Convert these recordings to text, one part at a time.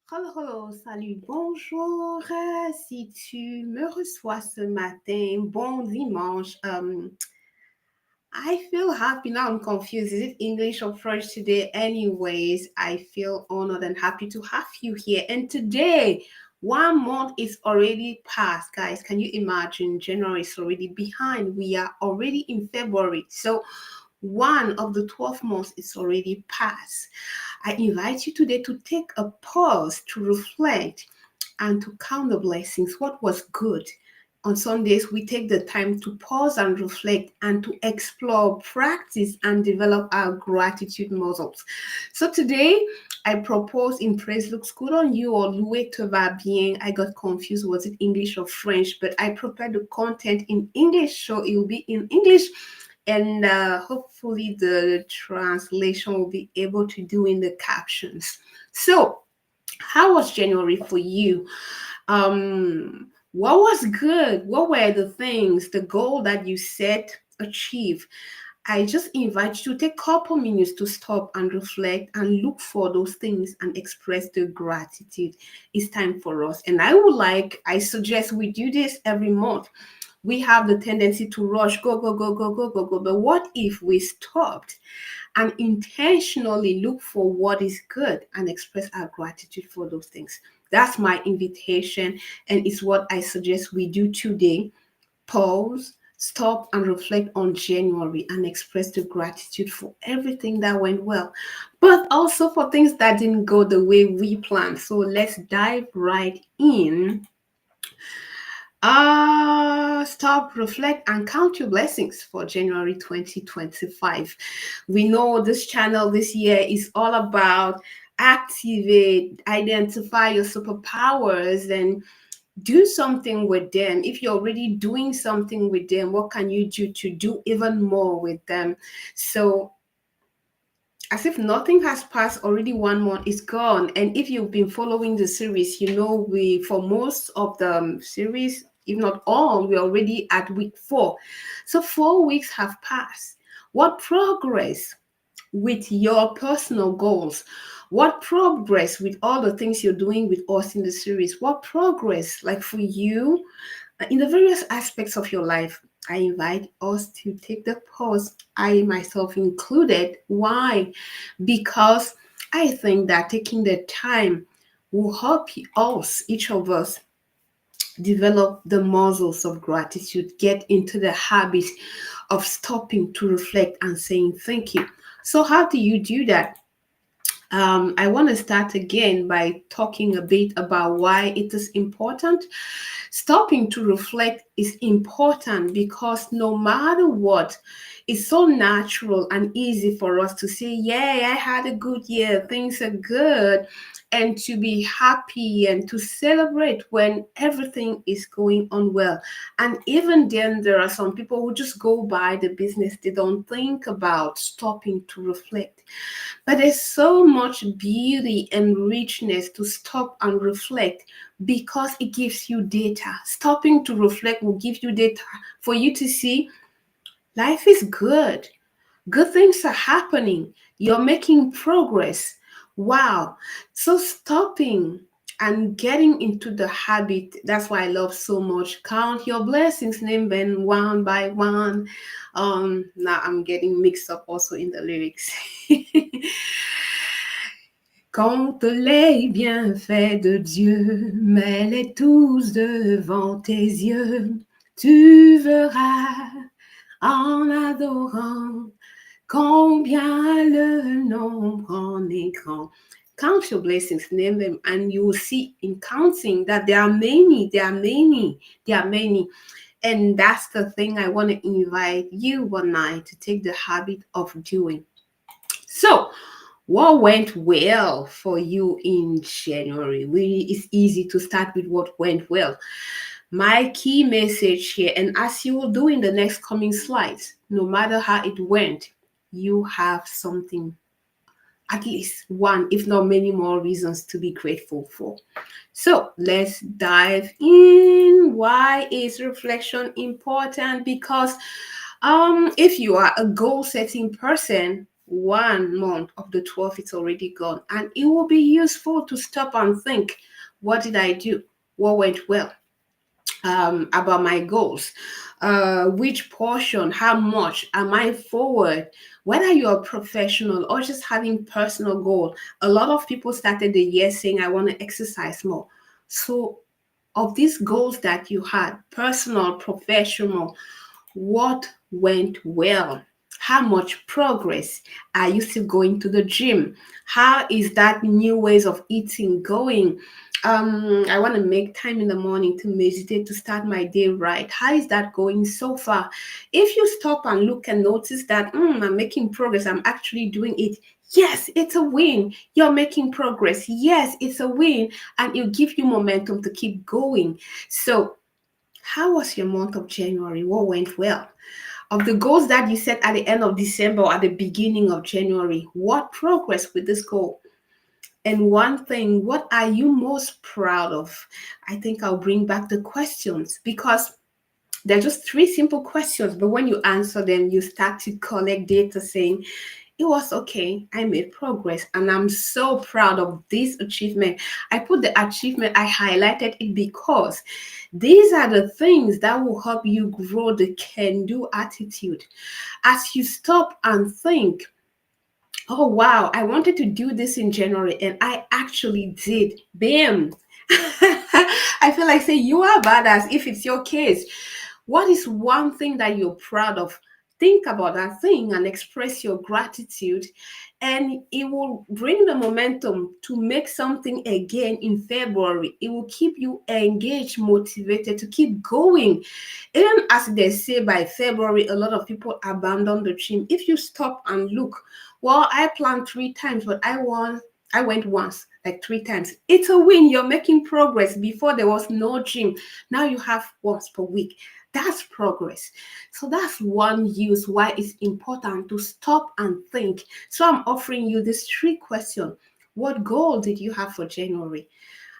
Hello, hello, salut, bonjour. Si tu me reçois ce matin, bon dimanche. I feel happy now. I'm confused. Is it English or French today? Anyways, I feel honored and happy to have you here. And today, 1 month is already past, guys. Can you imagine? January is already behind. We are already in February. So, one of the 12 months is already past. I invite you today to take a pause to reflect and to count the blessings. What was good? On Sundays, we take the time to pause and reflect and to explore, practice, and develop our gratitude muscles. So today, I propose in praise looks good on you or loué te va bien. I got confused. Was it English or French? But I prepared the content in English, so it will be in English and hopefully the translation will be able to do in the captions. So, how was January for you? What was good? What were the things, the goal that you set, achieve? I just invite you to take a couple minutes to stop and reflect and look for those things and express the gratitude. It's time for us. And I suggest we do this every month. We have the tendency to rush, go, go, go, go, go, go, go. But what if we stopped and intentionally look for what is good and express our gratitude for those things? That's my invitation, and it's what I suggest we do today. Pause, stop, and reflect on January and express the gratitude for everything that went well, but also for things that didn't go the way we planned. So let's dive right in. Stop, reflect, and count your blessings for January 2025. We know this channel this year is all about activate, identify your superpowers, and do something with them. If you're already doing something with them, what can you do to do even more with them? So as if nothing has passed, already 1 month is gone. And if you've been following the series, you know we for most of the series, if not all, we're already at week 4. So 4 weeks have passed. What progress with your personal goals? What progress with all the things you're doing with us in the series? What progress, like for you, in the various aspects of your life? I invite us to take the pause, I myself included. Why? Because I think that taking the time will help us, each of us, develop the muscles of gratitude, get into the habit of stopping to reflect and saying thank you. So, how do you do that? I want to start again by talking a bit about why it is important. Stopping to reflect is important because no matter what, it's so natural and easy for us to say, "Yay, I had a good year, things are good," and to be happy and to celebrate when everything is going on well. And even then, there are some people who just go by the business, they don't think about stopping to reflect. But there's so much beauty and richness to stop and reflect because it gives you data. Stopping to reflect will give you data for you to see life is good. Good things are happening. You're making progress. Wow. So stopping and getting into the habit, that's why I love so much. Count your blessings, name them one by one. Now I'm getting mixed up also in the lyrics. Compte les bienfaits de Dieu, mets-les tous devant tes yeux. Tu verras en adorant combien le nombre en est grand. Count your blessings, name them, and you will see in counting that there are many, there are many, there are many. And that's the thing I want to invite you and I to take the habit of doing. So, what went well for you in January? Really, it's easy to start with what went well. My key message here, and as you will do in the next coming slides, no matter how it went, you have something, at least one, if not many more reasons to be grateful for. So let's dive in. Why is reflection important? Because if you are a goal setting person, 1 month of the 12, it's already gone. And it will be useful to stop and think, what did I do? What went well? About my goals, which portion, how much am I forward, whether you're a professional or just having personal goal. A lot of people started the year saying, I want to exercise more. So of these goals that you had, personal, professional, what went well? How much progress? Are you still going to the gym? How is that new ways of eating going? I want to make time in the morning to meditate to start my day right. How is that going so far? If you stop and look and notice that I'm making progress, I'm actually doing it. Yes, it's a win. You're making progress. Yes, it's a win, and it'll give you momentum to keep going. So how was your month of January? What went well? Of the goals that you set at the end of December or at the beginning of January, what progress with this goal? And one thing, what are you most proud of? I think I'll bring back the questions because they're just three simple questions, but when you answer them, you start to collect data saying, it was okay. I made progress, and I'm so proud of this achievement. I put the achievement, I highlighted it because these are the things that will help you grow the can do attitude. As you stop and think, oh wow, I wanted to do this in January and I actually did. Bam. I feel like say you are badass if it's your case. What is one thing that you're proud of? Think about that thing and express your gratitude, and it will bring the momentum to make something again in February. It will keep you engaged, motivated to keep going. Even as they say by February, a lot of people abandon the gym. If you stop and look, well, I planned 3 times, but I went once, like 3 times. It's a win. You're making progress. Before there was no gym. Now you have once per week. That's progress. So that's one use why it's important to stop and think. So I'm offering you this 3 question. What goal did you have for January?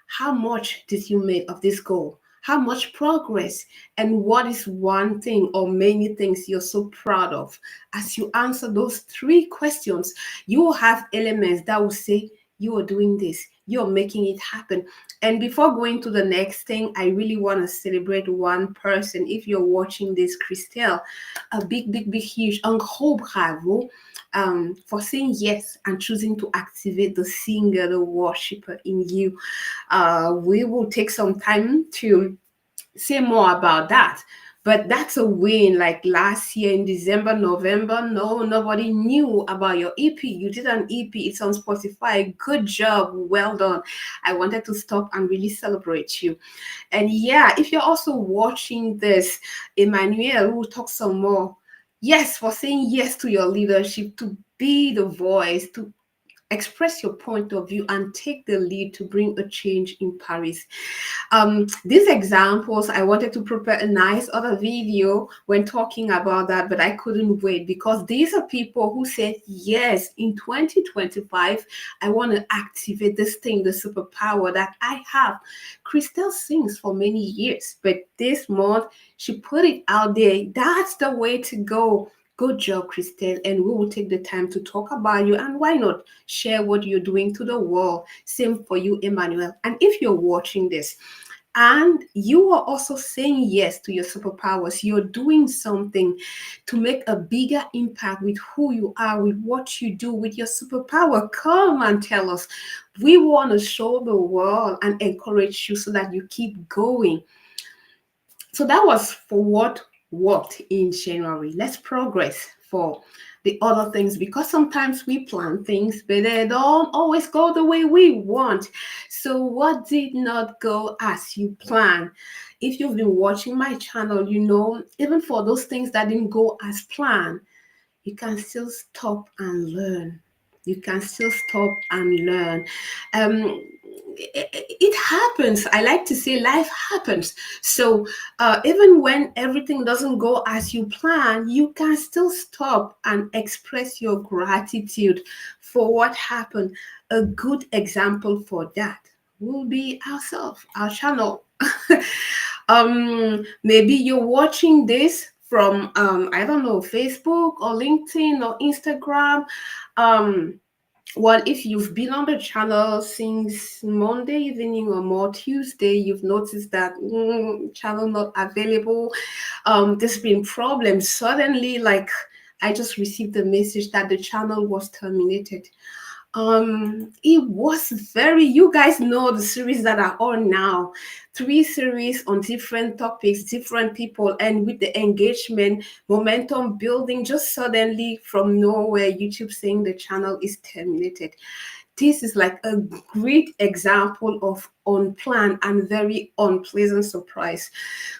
How much did you make of this goal? How much progress? And what is one thing or many things you're so proud of? As you answer those 3 questions, you will have elements that will say, you are doing this, you're making it happen. And before going to the next thing, I really want to celebrate one person. If you're watching this, Christelle, a big, big, big, huge, un gros bravo for saying yes and choosing to activate the singer, the worshiper in you. We will take some time to say more about that. But that's a win. Like last year in December, November, no, nobody knew about your EP. You did an EP, it's on Spotify. Good job, well done. I wanted to stop and really celebrate you. And yeah, if you're also watching this, Emmanuel, we'll talk some more. Yes, for saying yes to your leadership, to be the voice, to express your point of view and take the lead to bring a change in Paris. These examples, I wanted to prepare a nice other video when talking about that, but I couldn't wait because these are people who said, yes, in 2025, I want to activate this thing, the superpower that I have. Christelle sings for many years, but this month she put it out there. That's the way to go. Good job, Christelle, and we will take the time to talk about you, and why not share what you're doing to the world. Same for you, Emmanuel. And if you're watching this and you are also saying yes to your superpowers, you're doing something to make a bigger impact with who you are, with what you do, with your superpower, come and tell us. We want to show the world and encourage you so that you keep going. So that was for what worked in January. Let's progress for the other things because sometimes we plan things, but they don't always go the way we want. So, what did not go as you planned? If you've been watching my channel, you know, even for those things that didn't go as planned, you can still stop and learn. You can still stop and learn. It happens. I like to say life happens. So even when everything doesn't go as you plan, you can still stop and express your gratitude for what happened. A good example for that will be ourselves, our channel. Maybe you're watching this from I don't know, Facebook or LinkedIn or Instagram. Um, well, if you've been on the channel since Monday evening or more Tuesday, you've noticed that channel not available. There's been problems. Suddenly, like I just received a message that the channel was terminated. It was very, you guys know the series that are on now, 3 series on different topics, different people, and with the engagement momentum building, just suddenly from nowhere YouTube saying the channel is terminated. This is like a great example of unplanned and very unpleasant surprise,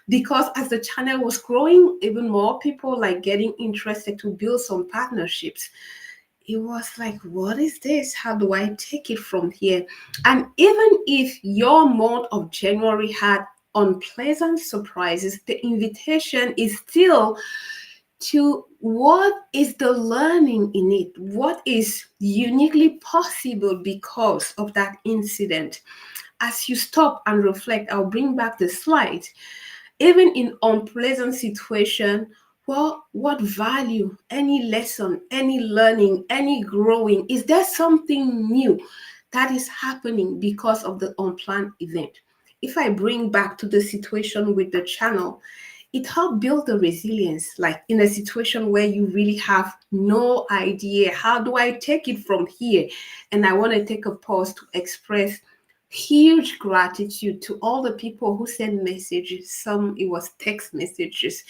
because as the channel was growing, even more people like getting interested to build some partnerships. It was like, what is this? How do I take it from here? And even if your month of January had unpleasant surprises, the invitation is still to what is the learning in it? What is uniquely possible because of that incident? As you stop and reflect, I'll bring back the slide. Even in unpleasant situation, well, what value, any lesson, any learning, any growing, is there something new that is happening because of the unplanned event? If I bring back to the situation with the channel, it helped build the resilience, like in a situation where you really have no idea, how do I take it from here? And I want to take a pause to express huge gratitude to all the people who sent messages. Some it was text messages.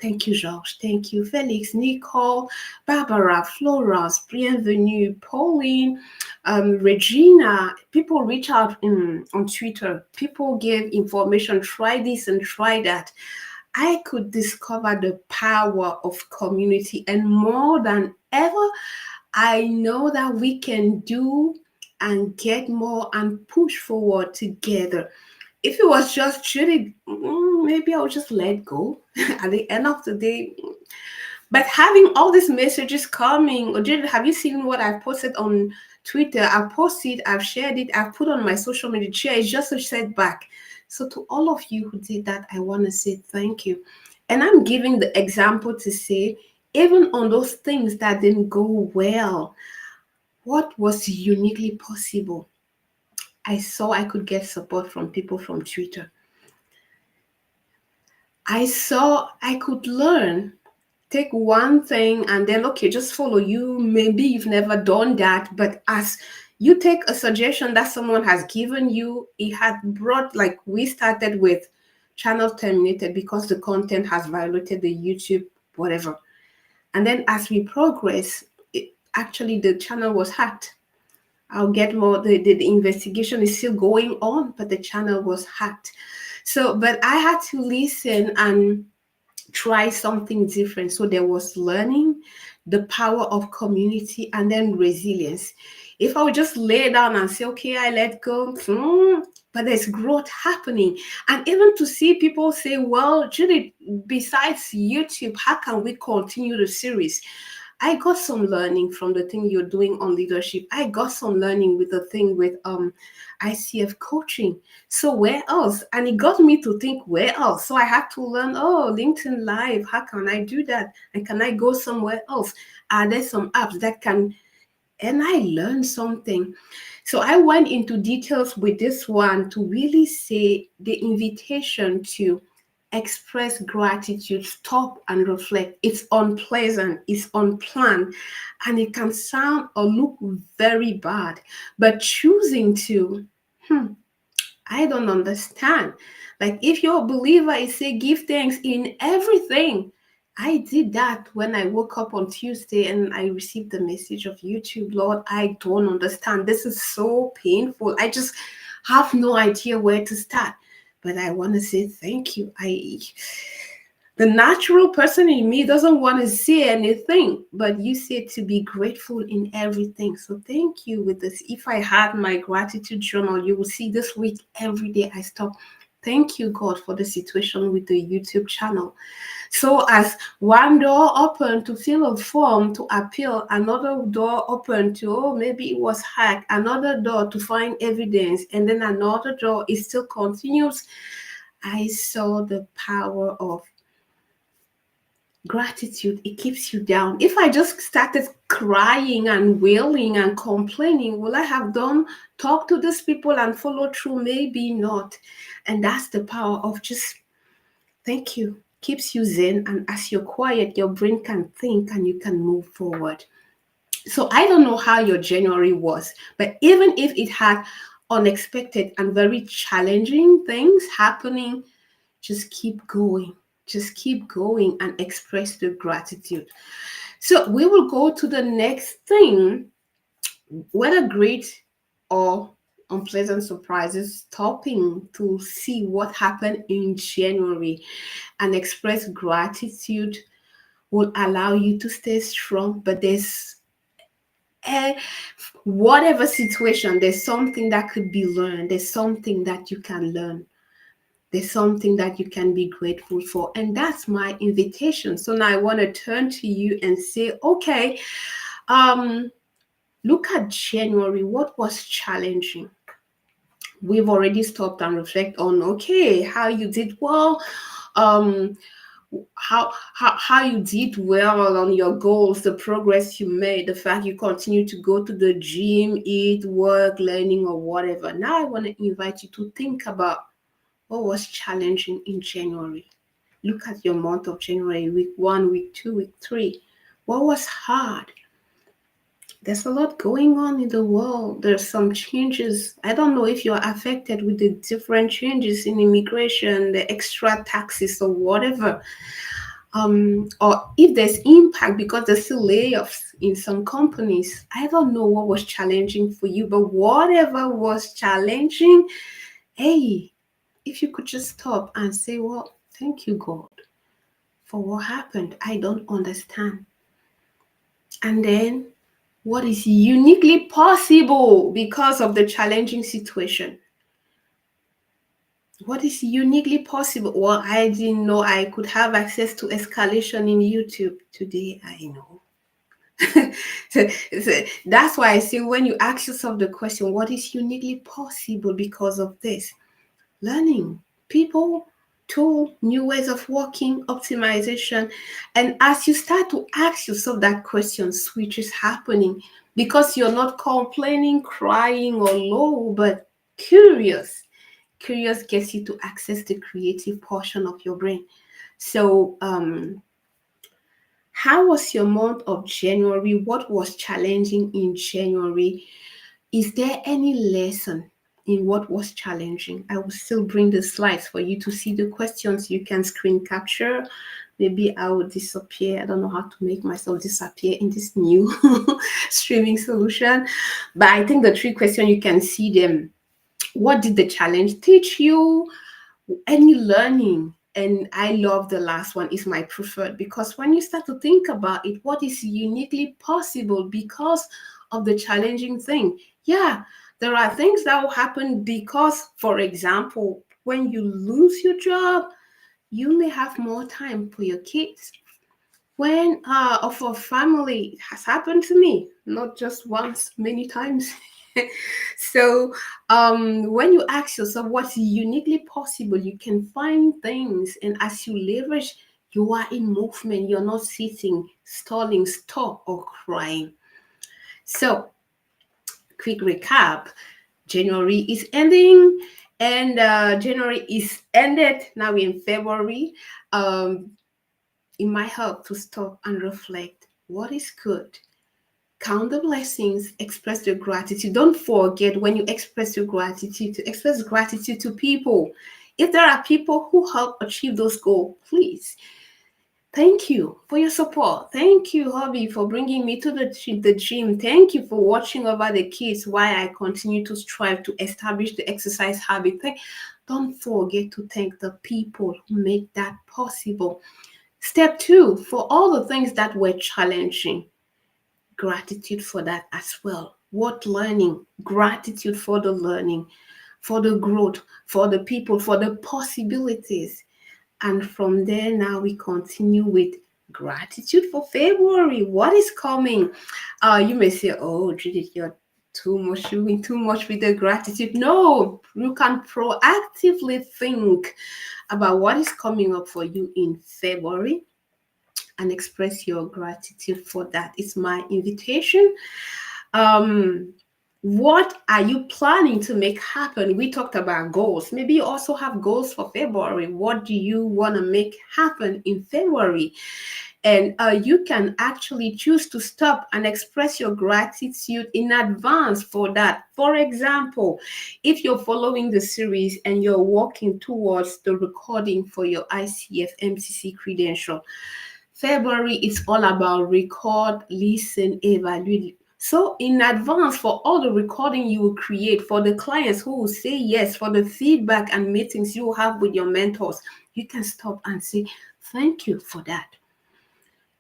Thank you, Georges. Thank you, Felix, Nicole, Barbara, Florence, Bienvenue, Pauline, Regina. People reach out on Twitter. People give information. Try this and try that. I could discover the power of community, and more than ever, I know that we can do and get more and push forward together. If it was just Judy, maybe I'll just let go at the end of the day. But having all these messages coming, or Judy, have you seen what I've posted on Twitter? I've posted, I've shared it, I've put on my social media share. It's just a setback. So to all of you who did that, I want to say thank you. And I'm giving the example to say, even on those things that didn't go well, what was uniquely possible? I saw I could get support from people from Twitter. I saw I could learn, take one thing and then, okay, just follow you. Maybe you've never done that, but as you take a suggestion that someone has given you, it had brought, like we started with channel terminated because the content has violated the YouTube, whatever. And then as we progress, actually the channel was hacked. I'll get more. The investigation is still going on, but the channel was hacked. So, but I had to listen and try something different. So there was learning, the power of community, and then resilience. If I would just lay down and say, okay, I let go, but there's growth happening. And even to see people say, well, Judith, besides YouTube, how can we continue the series? I got some learning from the thing you're doing on leadership. I got some learning with the thing with ICF coaching. So where else? And it got me to think, where else? So I had to learn, oh, LinkedIn Live, how can I do that? And can I go somewhere else? Are there some apps that can, and I learned something. So I went into details with this one to really say the invitation to express gratitude, stop and reflect. It's unpleasant, it's unplanned, and it can sound or look very bad. But choosing to, I don't understand. Like if you're a believer, I say give thanks in everything. I did that when I woke up on Tuesday and I received the message of YouTube. Lord, I don't understand. This is so painful. I just have no idea where to start. But I want to say thank you. The natural person in me doesn't want to say anything, but you said to be grateful in everything. So thank you with this. If I had my gratitude journal, you will see this week every day I stop. Thank you, God, for the situation with the YouTube channel. So as one door opened to fill a form to appeal, another door opened to, oh, maybe it was hacked, another door to find evidence, and then another door, it still continues. I saw the power of Gratitude, it keeps you down. If I just started crying and wailing and complaining, will I have done talk to these people and follow through? Maybe not. And that's the power of just thank you. Keeps you zen, and as you're quiet, your brain can think and you can move forward. So I don't know how your January was, but even if it had unexpected and very challenging things happening, just keep going. Just keep going and express the gratitude. So we will go to the next thing, whether great or unpleasant surprises, stopping to see what happened in January and express gratitude will allow you to stay strong. But there's whatever situation, there's something that could be learned. There's something that you can learn. There's something that you can be grateful for. And that's my invitation. So now I want to turn to you and say, okay, um, look at January. What was challenging? We've already stopped and reflect on, okay, how you did well, um, how you did well on your goals, the progress you made, the fact you continue to go to the gym, eat, work, learning, or whatever. Now I want to invite you to think about what was challenging in January. Look at your month of January, week 1, week 2, week 3. What was hard? There's a lot going on in the world. There's some changes. I don't know if you're affected with the different changes in immigration, the extra taxes or whatever. Or if there's impact because there's still layoffs in some companies. I don't know what was challenging for you, but whatever was challenging, hey, if you could just stop and say, well, thank you, God, for what happened. I don't understand. And then what is uniquely possible because of the challenging situation? What is uniquely possible? Well, I didn't know I could have access to escalation in YouTube. Today, I know. So that's why I say when you ask yourself the question, what is uniquely possible because of this? Learning, people, tool, new ways of working, optimization. And as you start to ask yourself that question, switch is happening because you're not complaining, crying, or low, but curious. Curious gets you to access the creative portion of your brain. So, how was your month of January? What was challenging in January? Is there any lesson in what was challenging? I will still bring the slides for you to see the questions. You can screen capture. Maybe I will disappear. I don't know how to make myself disappear in this new streaming solution. But I think the 3 questions, you can see them. What did the challenge teach you? Any learning? And I love the last one, is my preferred, because when you start to think about it, what is uniquely possible because of the challenging thing? Yeah, there are things that will happen because, for example, when you lose your job, you may have more time for your kids. When of a family, it has happened to me, not just once, many times. So when you ask yourself what's uniquely possible, you can find things, and as you leverage, you are in movement. You're not sitting, stalling, stuck, or crying. So quick recap: January is ending, and January is ended. Now we're in February. um, it might help to stop and reflect. What is good? Count the blessings, express your gratitude. Don't forget, when you express your gratitude, to express gratitude to people. If there are people who help achieve those goals, please. Thank you for your support. Thank you, hubby, for bringing me to the gym. Thank you for watching over the kids while I continue to strive to establish the exercise habit. Don't forget to thank the people who make that possible. Step 2, for all the things that were challenging, gratitude for that as well. What learning? Gratitude for the learning, for the growth, for the people, for the possibilities. And from there, now we continue with gratitude for February. What is coming? You may say, oh, Judith, you're doing too much with the gratitude. No, you can proactively think about what is coming up for you in February. and express your gratitude for that. It's my invitation. Um, what are you planning to make happen? We talked about goals. Maybe you also have goals for February. What do you want to make happen in February? And you can actually choose to stop and express your gratitude in advance for that. For example, if you're following the series and you're working towards the recording for your ICF MCC credential, February is all about record, listen, evaluate. So in advance for all the recording you will create, for the clients who will say yes, for the feedback and meetings you will have with your mentors, you can stop and say, thank you for that.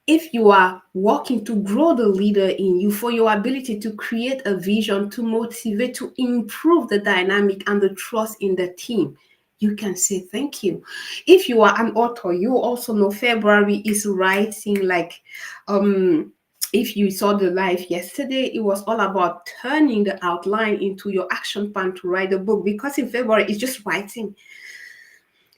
If you are working to grow the leader in you, for your ability to create a vision, to motivate, to improve the dynamic and the trust in the team, you can say thank you. If you are an author, you also know February is writing. Like if you saw the live yesterday, it was all about turning the outline into your action plan to write a book, because in February it's just writing.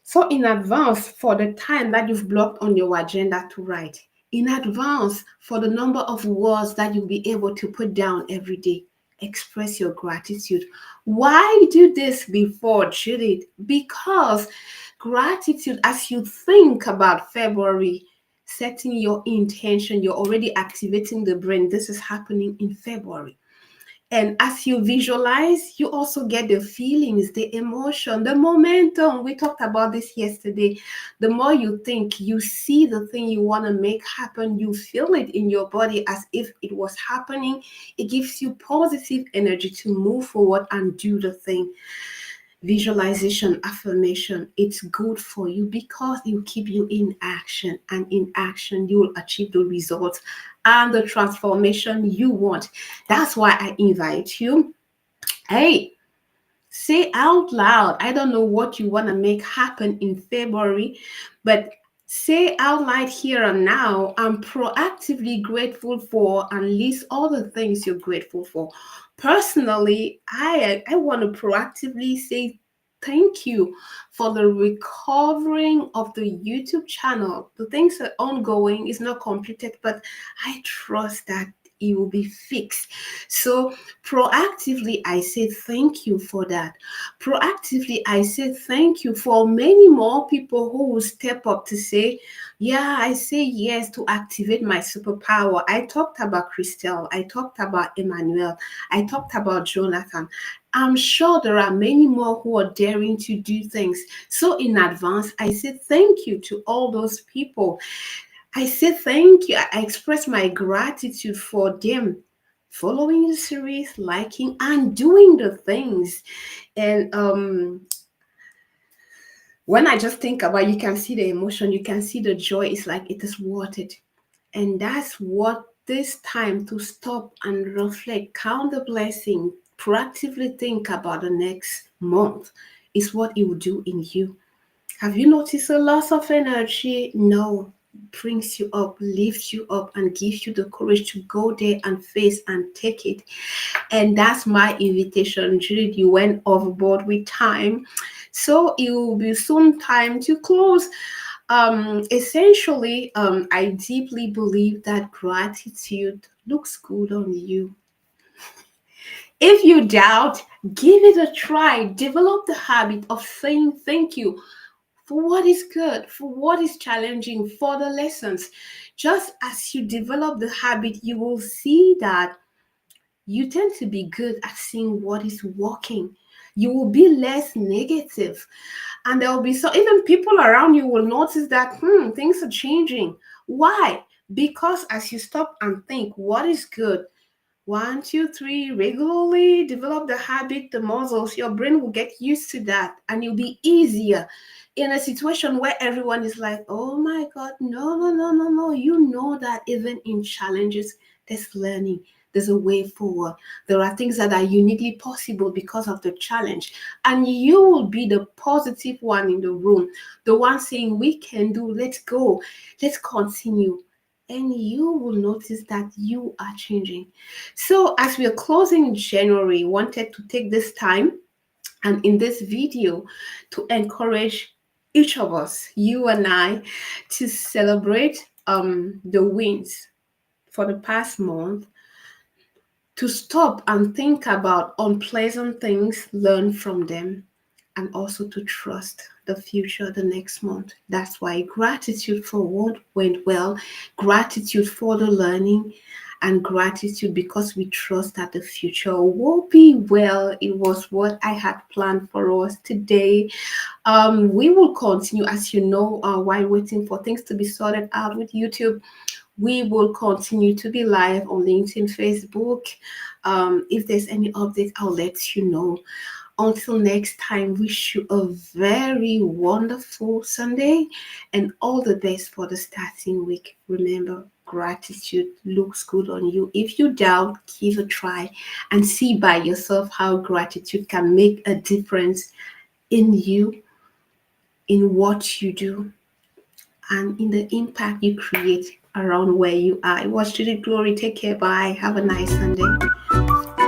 So in advance for the time that you've blocked on your agenda to write, in advance for the number of words that you'll be able to put down every day, express your gratitude. Why do this before, Judith? Because gratitude, as you think about February, setting your intention, you're already activating the brain. This is happening in February. And as you visualize, you also get the feelings, the emotion, the momentum. We talked about this yesterday. The more you think, you see the thing you want to make happen, you feel it in your body as if it was happening. It gives you positive energy to move forward and do the thing. Visualization, affirmation, it's good for you because it will keep you in action, and in action you will achieve the results and the transformation you want. That's why I invite you, hey, say out loud. I don't know what you want to make happen in February, but say out loud here and now, I'm proactively grateful for, and list all the things you're grateful for. Personally, I want to proactively say thank you for the recovering of the YouTube channel. The things are ongoing, it's not completed, but I trust that it will be fixed. So proactively, I say thank you for that. Proactively, I say thank you for many more people who will step up to say, yeah, I say yes to activate my superpower. I talked about Christelle. I talked about Emmanuel. I talked about Jonathan. I'm sure there are many more who are daring to do things. So in advance, I say thank you to all those people. I say thank you. I express my gratitude for them following the series, liking, and doing the things. And when I just think about, you can see the emotion, you can see the joy. It's like it is worth it. And that's what this time to stop and reflect, count the blessing, proactively think about the next month is what it will do in you. Have you noticed a loss of energy? No. Brings you up, lifts you up, and gives you the courage to go there and face and take it. And that's my invitation. Judith, you went overboard with time. So it will be soon time to close. Essentially, I deeply believe that gratitude looks good on you. If you doubt, give it a try. Develop the habit of saying thank you for what is good, for what is challenging, for the lessons. Just as you develop the habit, you will see that you tend to be good at seeing what is working. You will be less negative, and there will be so even people around you will notice that things are changing. Why? Because as you stop and think what is good, one, two, three, regularly develop the habit, the muscles, your brain will get used to that, and it'll be easier in a situation where everyone is like, oh my God, no, no, no, no, no. You know that even in challenges, there's learning, there's a way forward. There are things that are uniquely possible because of the challenge. And you will be the positive one in the room, the one saying, we can do, let's go, let's continue. And you will notice that you are changing. So as we are closing January, wanted to take this time and in this video to encourage each of us, you and I, to celebrate the wins for the past month, to stop and think about unpleasant things, learn from them, and also to trust the future the next month. That's why gratitude for what went well, gratitude for the learning, and gratitude because we trust that the future will be well. It was what I had planned for us today. We will continue, as you know, while waiting for things to be sorted out with YouTube. We will continue to be live on LinkedIn, Facebook. If there's any update, I'll let you know. Until next time, wish you a very wonderful Sunday and all the best for the starting week. Remember, gratitude looks good on you. If you doubt, give a try and see by yourself how gratitude can make a difference in you, in what you do, and in the impact you create around where you are. It was Trudy Glory. Take care. Bye. Have a nice Sunday.